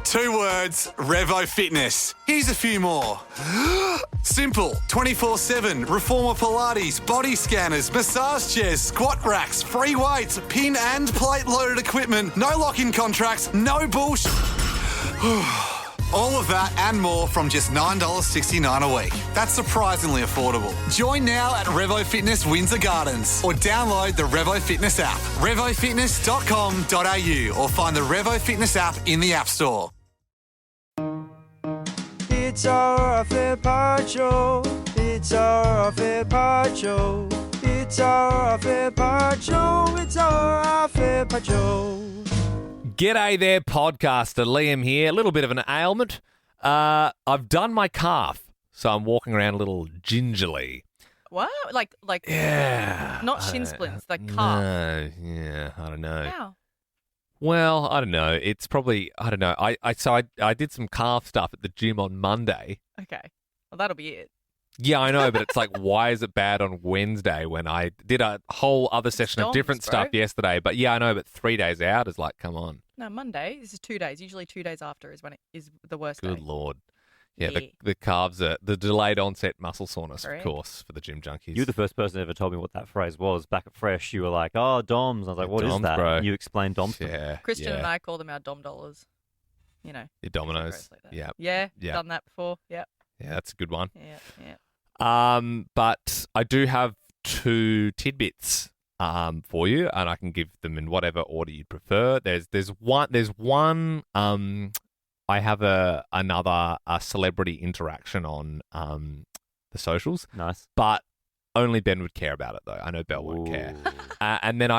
2 words, Revo Fitness. Here's a few more. Simple, 24/7, reformer Pilates, body scanners, massage chairs, squat racks, free weights, pin and plate loaded equipment, no lock-in contracts, no bullshit. All of that and more from just $9.69 a week. That's surprisingly affordable. Join now at Revo Fitness Windsor Gardens or download the Revo Fitness app. RevoFitness.com.au or find the Revo Fitness app in the App Store. It's our fair part show. It's our fair part show. It's our fair part show. It's our fair part show. G'day there, podcaster. Liam here. A little bit of an ailment. I've done my calf, so I'm walking around a little gingerly. What? Like Yeah. not shin splints, like calf. No, yeah, I don't know. How? Well, I don't know. It's probably, I don't know. I did some calf stuff at the gym on Monday. Okay. Well, that'll be it. Yeah, I know, but it's like, why is it bad on Wednesday when I did a whole other session of DOMS, different bro. stuff yesterday? But yeah, I know, but 3 days out is like, come on. No, Monday. This is 2 days. Usually 2 days after is when it is the worst Good day. Lord. Yeah, Yeah. the calves are the delayed onset muscle soreness, Correct. of course, for the gym junkies. You're the first person that ever told me what that phrase was. Back at Fresh, you were like, oh, DOMS. I was like, what is DOMS, that? bro. You explained DOMS to me. Yeah. Christian yeah. and I call them our Dom dollars. You know. Your Dominoes. gross like that. Yeah. Yeah. Yeah. Done that before. Yeah. Yeah, that's a good one. Yeah. Yeah. But I do have 2 tidbits for you, and I can give them in whatever order you prefer. There's one I have another celebrity interaction on the socials, Nice. but only Ben would care about it though. I know Belle won't care. Ooh. And then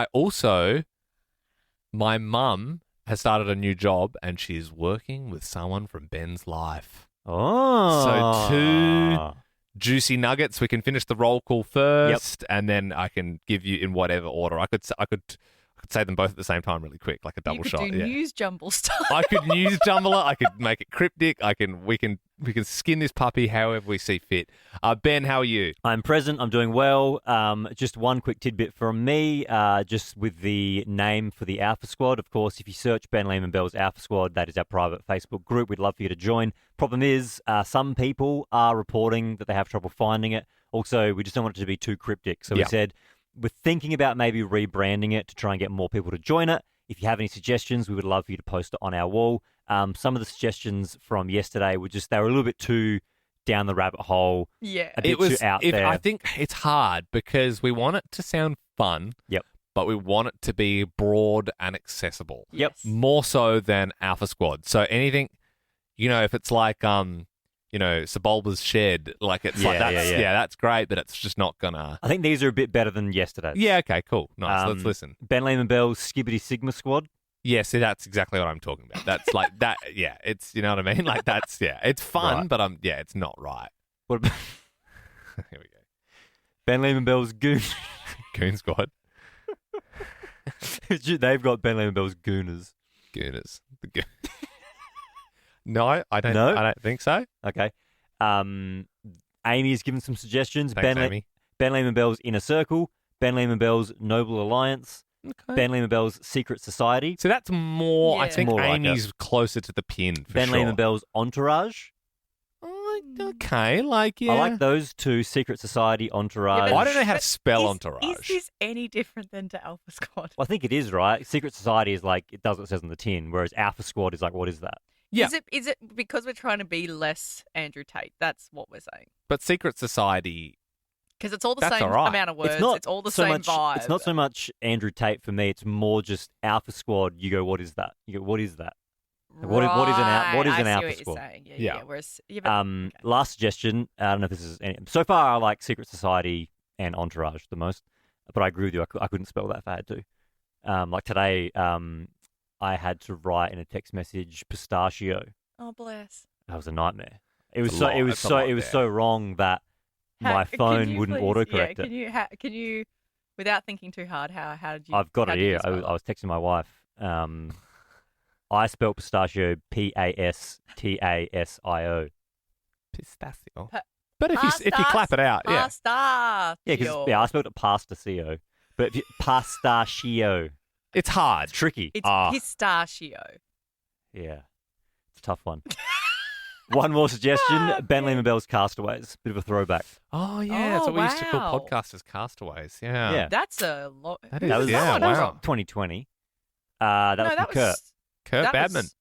my mum has started a new job, and she's working with someone from Ben's life. Oh. So 2 juicy nuggets. We can finish the roll call first, and then I can give you in whatever order. I could say them both at the same time, really quick, like a double you could shot. do Yeah. news jumble style. I could news jumble it. I could make it cryptic. We can skin this puppy however we see fit. Ben, how are you? I'm present. I'm doing well. Just one quick tidbit from me, just with the name for the Alpha Squad. Of course, if you search Ben Lehman Bell's Alpha Squad, that is our private Facebook group. We'd love for you to join. Problem is, some people are reporting that they have trouble finding it. Also, we just don't want it to be too cryptic. So we Yeah. said we're thinking about maybe rebranding it to try and get more people to join it. If you have any suggestions, we would love for you to post it on our wall. Some of the suggestions from yesterday were they were a little bit too down the rabbit hole. Yeah. A bit too out there. I think it's hard because we want it to sound fun. Yep. But we want it to be broad and accessible. Yep. Yes. More so than Alpha Squad. So anything, if it's like Sebulba's shed, like it's like that's that's great, but it's just not gonna. I think these are a bit better than yesterday's. Yeah. Okay. Cool. Nice. Let's listen. Ben Lehman Bell's Skibbity Sigma Squad. Yeah. See, that's exactly what I'm talking about. That's like that. Yeah. It's what I mean. Like that's it's fun, Right. but it's not right. What about Here we go. Ben Lehman Bell's Goon? Goon Squad. They've got Ben Lehman Bell's Gooners. Gooners. No, I don't. No? I don't think so. Okay. Amy's given some suggestions. Thanks, Amy. Ben Lehman Bell's Inner Circle. Ben Lehman Bell's Noble Alliance. Okay. Ben Lehman Bell's Secret Society. So that's more. I Yeah. think More like Amy's closer to the pin. For Ben sure. Lehman Bell's Entourage. Okay, like yeah. I like those two, Secret Society, Entourage. but- I don't know how to But spell is, Entourage. Is this any different than to Alpha Squad? Well, I think it is, right? Secret Society is like, it does what it says on the tin, whereas Alpha Squad is like, what is that? Yeah. Is it because we're trying to be less Andrew Tate? That's what we're saying. But Secret Society. Because it's all the That's same all right. amount of words. It's not It's all the so same much, vibe. It's not so much Andrew Tate for me. It's more just Alpha Squad. You go, what is that? You go, what is that? What is an I Alpha see what Squad? You're saying. Yeah, Yeah. yeah. Whereas, okay. Last suggestion. I don't know if this is so far. I like Secret Society and Entourage the most, but I agree with you. I couldn't spell that if I had to. Like today, I had to write in a text message pistachio. Oh, bless. That was a nightmare. It was It's a so. lot. It was It's a so. lot It was there. so wrong that my Can phone you wouldn't please- autocorrect yeah, it. Can you, without thinking too hard, how did you? I've got how it did you here. I spell was texting my wife. I spelled pistachio Pastasio. Pistachio. Pa- But if you clap it out, yeah. Pasta. Yeah, because I spelled it pastachio, but if you, pistachio, It's hard. it's tricky. It's Ah. pistachio. Yeah, It's a tough one. One more suggestion: Ben Lehman Bell's Castaways. Bit of a throwback. Oh, yeah. That's what we used to call wow. podcasters castaways. Yeah. Yeah. That's a lot. That That is, was yeah, one that was wow. 2020. That was from Kurt Kurt that Badman. was-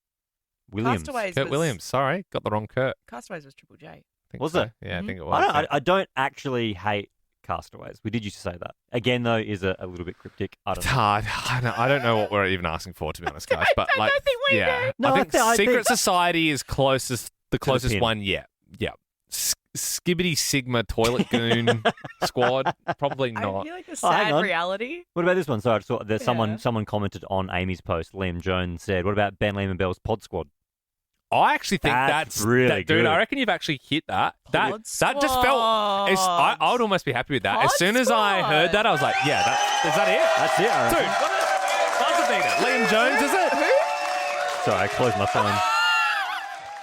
Williams. Castaways Kurt was, Williams. Sorry. Got the wrong Kurt. Castaways was Triple J. I think Was so. it? Yeah, I Mhm. think it was. yeah. I don't actually hate Castaways. We did used to say that. Again, though, is a little bit cryptic. I It's don't know. hard. I don't know what we're even asking for, to be honest, guys. But I don't like, think we yeah, do. No, I think I Secret think- Society is the closest pin. one yet. Yeah, Skibbity Sigma Toilet Goon Squad, probably I not. feel like the Oh, hang sad on. reality. What about this one? Sorry, I saw there's Yeah. someone commented on Amy's post. Liam Jones said, "What about Ben Lehman Bell's Pod Squad?" I actually think That's that's really dude. good. I reckon you've actually hit that. That Pod just felt. I would almost be happy with that. As Pod soon as I Squad. heard that, I was like, yeah, is that it? That's it. I Dude, reckon. buzzer beater. Liam Jones, is it? Sorry, I closed my phone.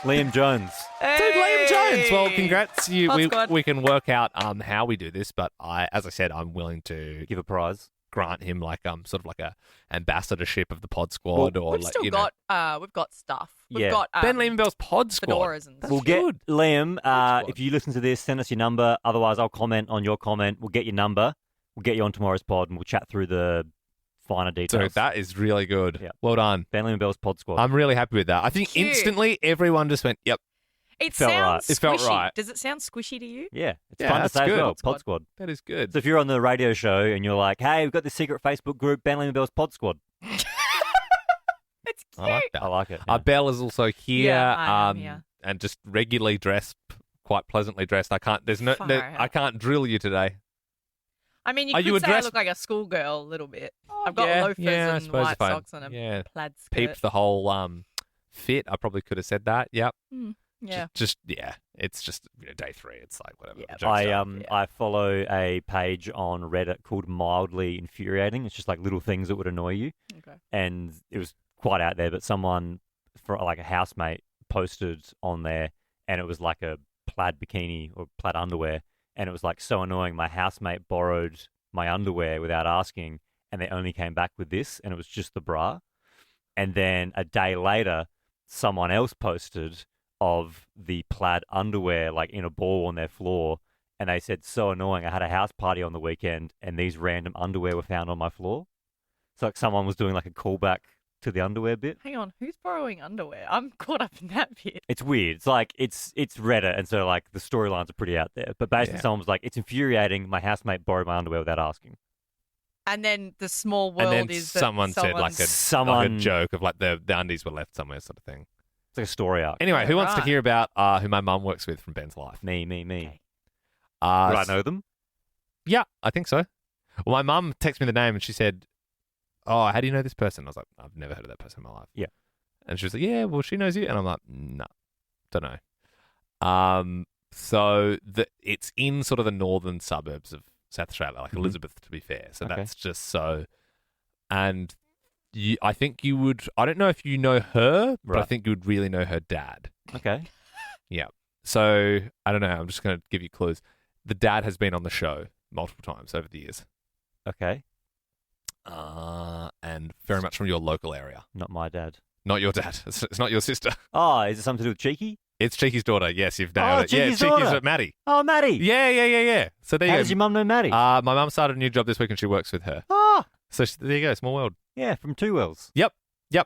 Liam Jones. Dude, Liam Jones. Well, congrats. Pod Squad. We can work out how we do this, but as I said, I'm willing to Give a prize. grant him like sort of like a ambassadorship of the Pod Squad, or We've like still you know, got we've got stuff. We've Yeah. got Ben Lehman Bell's Pod Squad. fedoras and That's We'll good. get Liam. Squad. If you listen to this, send us your number. Otherwise, I'll comment on your comment. We'll get your number. We'll get you on tomorrow's pod, and we'll chat through the finer details. Dude, that is really good. Yeah. Well done. Ben Lehman Bell's Pod Squad. I'm really happy with that. I think Cute. instantly everyone just went, "Yep, It Felt right. sounds It felt squishy. right. Does it sound squishy to you? yeah, it's Yeah, fun to that's say as good. well. Pod Pod Squad. Squad. that is good." So if you're on the radio show and you're like, "Hey, we've got this secret Facebook group, Ben Lehman Bell's Pod Squad," It's cute. I like that. I like it. Belle is also here, Yeah, I am, yeah. and just regularly dressed, quite pleasantly dressed. I can't. Far out. I can't drill you today. I mean, you Are could you say I addressed- look like a schoolgirl a little bit. I've got yeah, loafers yeah, I and suppose white if I- socks and a yeah, plaid skirt. peeped the whole fit. I probably could have said that. Yep. Yeah. Just yeah. It's just day 3. It's like whatever. Yeah. the joke's I done. I follow a page on Reddit called Mildly Infuriating. It's just like little things that would annoy you, Okay. and it was quite out there. But someone, for like a housemate, posted on there, and it was like a plaid bikini or plaid underwear, and it was like so annoying. My housemate borrowed my underwear without asking, and they only came back with this, and it was just the bra. And then a day later, someone else posted of the plaid underwear like in a ball on their floor, and they said, so annoying, I had a house party on the weekend and these random underwear were found on my floor. So like someone was doing like a callback to the underwear bit. Hang on, who's borrowing underwear? I'm caught up in that bit. It's weird. It's like it's Reddit, and so like the storylines are pretty out there. But basically Yeah. someone was like, it's infuriating, my housemate borrowed my underwear without asking. And then the small world and then is that someone said like a Someone- joke of like the undies were left somewhere, sort of thing. It's like a story arc. Anyway, Yeah, who wants to right. hear about who my mum works with from Ben's life? Me. Okay. Would I know them? Yeah, I think so. Well, my mum texted me the name and she said, "Oh, how do you know this person?" I was like, "I've never heard of that person in my life." Yeah. And she was like, "Yeah, well, she knows you," and I'm like, "No, don't know." So it's in sort of the northern suburbs of South Australia, like Mhm. Elizabeth, to be fair. So Okay. that's just so. And I think you would. I don't know if you know her, but I Right. think you would really know her dad. Okay. Yeah. So I don't know. I'm just going to give you clues. The dad has been on the show multiple times over the years, Okay. and very much from your local area. Not my dad. Not your dad. It's not your sister. Oh, is it something to do with Cheeky? It's Cheeky's daughter. Yes, you've nailed it. Cheeky's yeah, daughter. Cheeky's Maddie. Oh, Maddie. Yeah. So there How you does your go. mum know Maddie? My mum started a new job this week, and she works with her. Oh, So there you go. Small world. yeah, from Two Wells. Yep.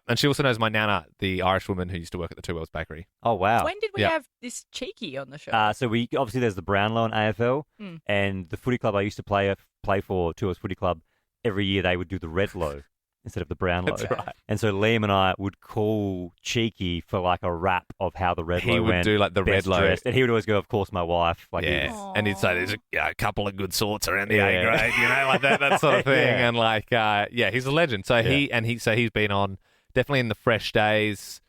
And she also knows my nana, the Irish woman who used to work at the Two Wells Bakery. Oh, wow. When did we Yeah. have this cheeky on the show? So we obviously there's the Brownlow in AFL, Mm. and the footy club I used to play for, Two Wells Footy Club. Every year they would do the Red Low instead of the Brownlow. That's right. And so Liam and I would call Cheeky for like a rap of how the Red He Low would went. do like the best Red Low. dressed. And he would always go, of course, my wife. Like he Yeah, was- and he'd say there's a couple of good sorts around the Yeah. A grade, like that sort of thing. Yeah. And like, he's a legend. So he's been on definitely in the Fresh Days.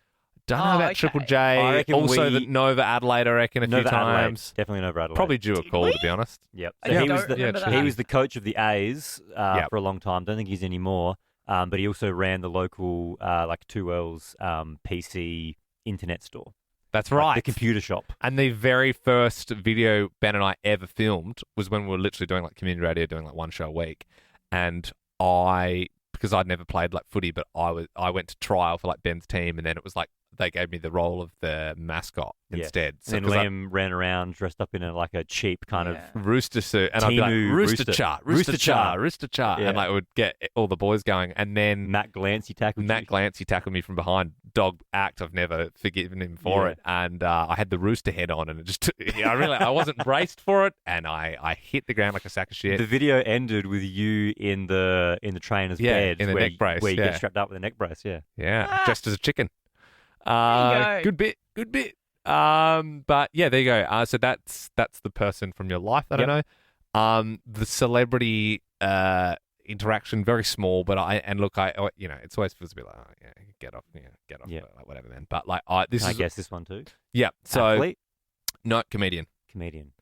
Don't know Oh, about okay. Triple I J. reckon Also we- the Nova Adelaide, I reckon, a few Nova Adelaide. times. Definitely Nova Adelaide. Probably due a call, we? to be honest. Yep. I So he don't was the remember yeah, that. he was the coach of the A's Yep. for a long time. Don't think he's anymore. But he also ran the local like Two Wells PC internet store. That's Like right. the computer shop. And the very first video Ben and I ever filmed was when we were literally doing like community radio, doing like one show a week. And because I'd never played like footy, but I went to trial for like Ben's team, and then it was like they gave me the role of the mascot Yeah. instead. So, And then 'cause I- Liam ran around dressed up in a cheap kind of. rooster suit, and I'd be like, Timu rooster rooster. cha, Rooster cha. rooster cha, Yeah. and like it would get all the boys going. And then Matt Glancy tackled Matt you. Glancy tackled me from behind. Dog act. I've never forgiven him for Yeah. it. And I had the rooster head on, and it just I wasn't braced for it, and I hit the ground like a sack of shit. The video ended with you in the trainer's Yeah, bed, in the where neck brace, where you yeah. get strapped up with a neck brace. Yeah. Yeah, dressed as a chicken. There you go. Good bit. But yeah, there you go. So that's the person from your life that I know. The celebrity interaction, very small, but it's always feels a bit like, oh, yeah, get off, Yeah. like, whatever, man. But like, this I is guess this one too. yeah. So Athlete, no, comedian. comedian.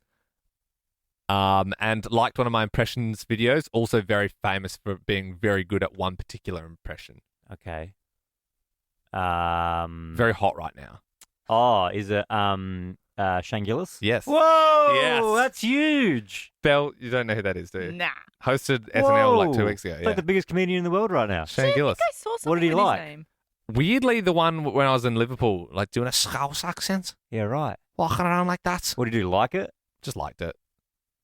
And liked one of my impressions videos. Also very famous for being very good at one particular impression. Okay. Very hot right now. Oh, is it Shane Gillis? Yes. Whoa, Yes. that's huge. Belle, you don't know who that is, do you? Nah. Hosted SNL like 2 Whoa. weeks ago. It's Yeah. like the biggest comedian in the world right now. Shane Gillis. I saw something What did he with his like? name. Weirdly, the one when I was in Liverpool, like doing a Scouse accent, Yeah, right. walking around like that. What did you like it? Just liked it.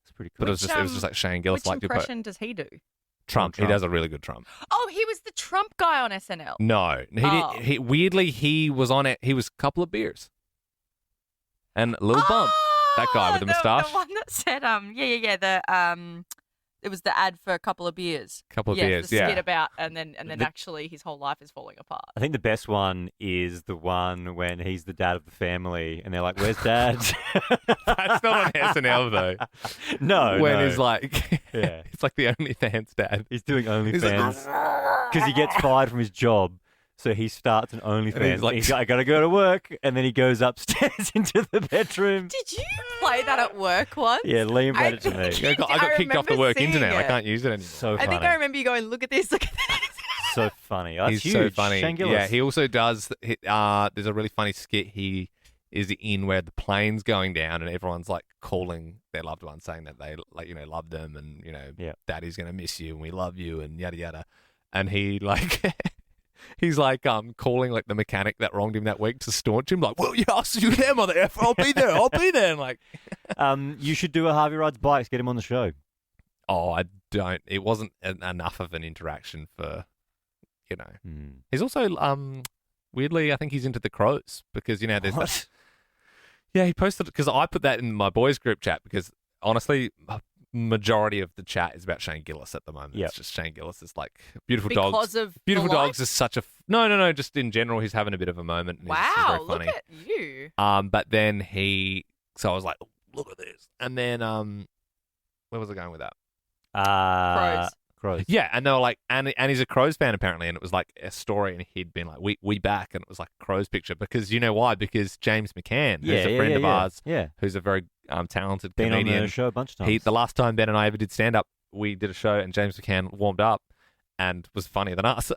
It's pretty But cool. it was just like Shane Gillis Which liked it. But impression does he do? Trump, he Trump. does a really good Trump. Oh, he was the Trump guy on SNL. No, he Oh. did. He weirdly he was on it. He was a couple of beers, and Lil Bump, that guy with the moustache. The one that said, it was the ad for a couple of beers. Couple of yes, beers, the yeah. skit about, and then The- actually his whole life is falling apart. I think the best one is the one when he's the dad of the family and they're like, "Where's dad?" That's not on SNL though. No, when no. he's like, Yeah. it's like the OnlyFans dad. He's doing He's like, OnlyFans because he gets fired from his job. So he starts an OnlyFans. he's like- He's like, I got to go to work. And then he goes upstairs into the bedroom. Did you play that at work once? Yeah, Liam played it to me. I got kicked off the remember work seeing internet. I it. can't use it anymore. So I funny. think I remember you going, look at this, look at this. So funny. That's He's huge. so funny. Shane Gillis. Yeah, he also does. There's a really funny skit he is in where the plane's going down and everyone's like calling their loved ones saying that they love them and Yeah. daddy's gonna miss you and we love you and yada yada, and he like. He's like calling like the mechanic that wronged him that week to staunch him, like, well, yeah, I'll see you there, mother effer. I'll be there. And like, You should do a Harvey Rides Bikes. Get him on the show. oh, I don't. It wasn't enough of an interaction for, He's also weirdly, I think he's into the Crows because there's that, What? yeah, he posted because I put that in my boys group chat because honestly, majority of the chat is about Shane Gillis at the moment. Yep. It's just Shane Gillis is like beautiful Because dogs. of Beautiful the dogs life? is such a no, just in general, he's having a bit of a moment. And he's Wow, very look funny. at you. But then so I was like, look at this, and then where was I going with that? Crows. Yeah, and they were like, and he's a Crows fan apparently, and it was like a story, and he'd been like, we back, and it was like a Crows picture because you know why? Because James McCann, who's a friend of ours, Yeah. who's a very talented Been comedian. on the show a bunch of times. The last time Ben and I ever did stand up, we did a show, and James McCann warmed up and was funnier than us,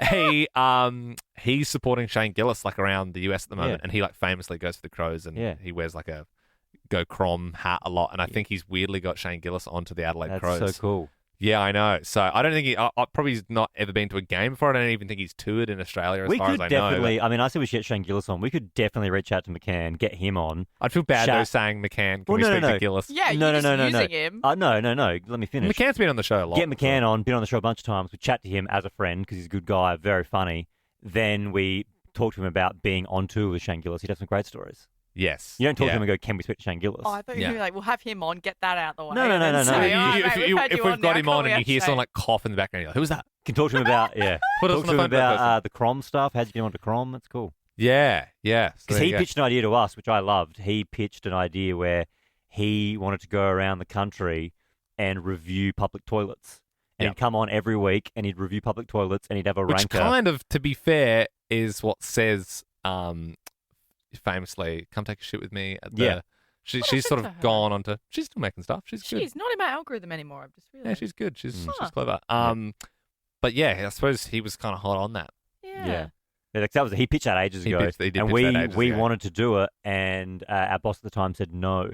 and he's supporting Shane Gillis like around the US at the moment, Yeah. and he like famously goes for the Crows, and Yeah. he wears like a Go Crom hat a lot, and I think he's weirdly got Shane Gillis onto the Adelaide That's Crows. so cool. Yeah, I know. So I don't think I probably he's not ever been to a game before. I don't even think he's toured in Australia as We far as could I definitely, know. I mean, I said we should get Shane Gillis on. We could definitely reach out to McCann, get him on. I'd feel bad Chat. though saying McCann. Can Well, we no, speak no. to Gillis? Yeah, No, you're no, just no, no. using him. No. Let me finish. McCann's been on the show a lot. Get McCann on, been on the show a bunch of times. We chat to him as a friend because he's a good guy, very funny. Then we talk to him about being on tour with Shane Gillis. He'd have some great stories. Yes. You don't talk yeah. to him and go, can we speak to Shane Gillis? Oh, I thought you were Yeah. gonna be like, we'll have him on, get that out of the way. No, no, and no, then no, no. say, You- "All right, mate, we've had if you we've on got now, him can't on we and you have hear Shane?" someone like cough in the background, you're like, who's that? Can talk to him about, yeah. Put us talk on to the him phone for that about person. the Crom stuff. How'd you get onto Crom? That's cool. Yeah. So Because there he you go. pitched an idea to us, which I loved. He pitched an idea where he wanted to go around the country and review public toilets. And Yep. he'd come on every week and he'd review public toilets and he'd have a Which ranker. kind of, to be fair, is what says famously, come take a shit with me. At the, Yeah. She's happened sort to of her? gone on to, she's still making stuff. She's good. She's not in my algorithm anymore. I've just Yeah, realised. she's good. She's Huh. clever. But yeah, I suppose he was kind of hot on that. Yeah. Yeah, like, he pitched that ages He ago. did and pitch we that ages ago. wanted to do it, and our boss at the time said no. He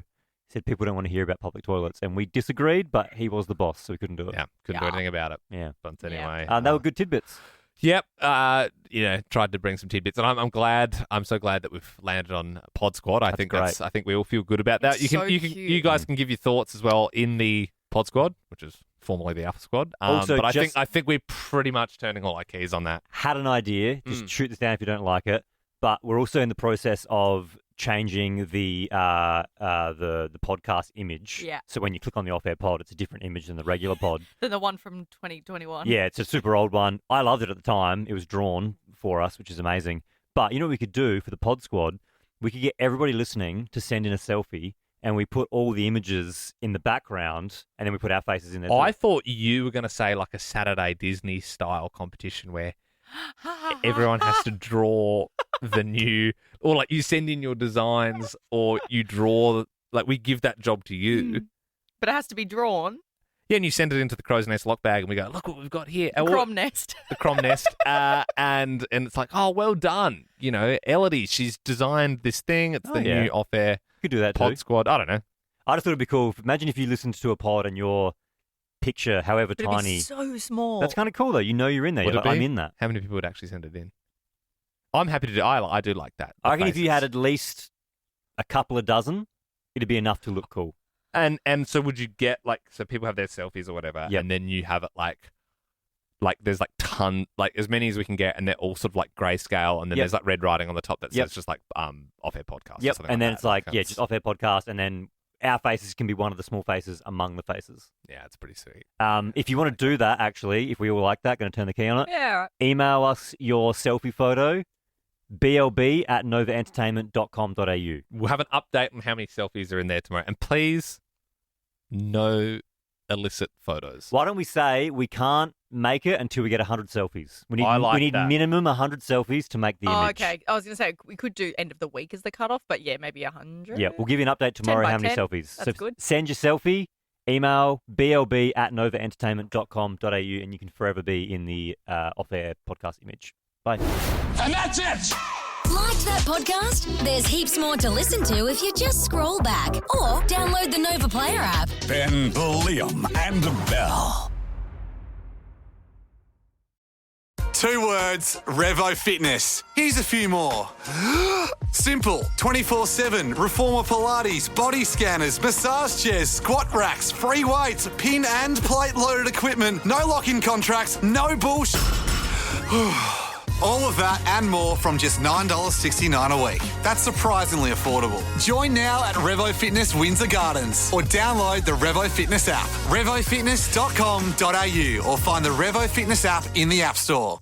said people don't want to hear about public toilets, and we disagreed, but he was the boss, so we couldn't do it. Yeah, couldn't do Yeah. anything about it. Yeah. But Yeah. anyway, They were good tidbits. Yep. Tried to bring some tidbits, and I'm so glad that we've landed on Pod Squad. I think we all feel good about that. It's so cute. You guys can give your thoughts as well in the Pod Squad, which is formerly the Alpha Squad. Also, but I think we're pretty much turning all our keys on that. Had an idea. Just shoot this down if you don't like it. But we're also in the process of changing the podcast image. Yeah. So when you click on the off-air pod, it's a different image than the regular pod. Than the one from 2021. Yeah, it's a super old one. I loved it at the time. It was drawn for us, which is amazing. But you know what we could do for the Pod Squad? We could get everybody listening to send in a selfie, and we put all the images in the background, and then we put our faces in there. I thought you were going to say like a Saturday Disney style competition where everyone has to draw the new, or like you send in your designs, or you draw. Like we give that job to you, But it has to be drawn. Yeah, and you send it into the crow's nest lock bag, and we go, look what we've got here. The crom nest. The crom nest, and it's like, oh, well done. You know, Elodie, she's designed this thing. It's the new off-air could do that Pod too. Squad. I don't know. I just thought it'd be cool. Imagine if you listened to a pod and your picture, however But tiny. it'd be so small. That's kind of cool though. You know you're in there. Would You're it like, I'm be? in that. How many people would actually send it in? I'm happy to do. I do like that. I reckon if you had at least a couple of dozen, it'd be enough to look cool. And so would you get so people have their selfies or whatever, and then you have it like there's as many as we can get, and they're all sort of like grayscale, and then there's like red writing on the top that says just like off-air podcast. Yep, or something and then that. it's like just off-air podcast, and then our faces can be one of the small faces among the faces. Yeah, it's pretty sweet. If you want to do that, actually, if we all like that, going to turn the key on it. Yeah. Right. Email us your selfie photo, blb@novaentertainment.com.au. We'll have an update on how many selfies are in there tomorrow, and please, no illicit photos. Why don't we say we can't make it until we get 100 selfies? We need, I like we need that. minimum 100 selfies to make the image. Okay. I was going to say we could do end of the week as the cutoff, but yeah, maybe 100. Yeah, we'll give you an update tomorrow by how many 10. selfies. That's good. Send your selfie, email blb@novaentertainment.com.au, and you can forever be in the off-air podcast image. Bye. And that's it! Liked that podcast? There's heaps more to listen to if you just scroll back or download the Nova Player app. Ben, Liam, and Bell. 2 words, Revo Fitness. Here's a few more. Simple, 24/7, reformer Pilates, body scanners, massage chairs, squat racks, free weights, pin and plate loaded equipment, no lock-in contracts, no bullshit. All of that and more from just $9.69 a week. That's surprisingly affordable. Join now at Revo Fitness Windsor Gardens or download the Revo Fitness app, revofitness.com.au, or find the Revo Fitness app in the App Store.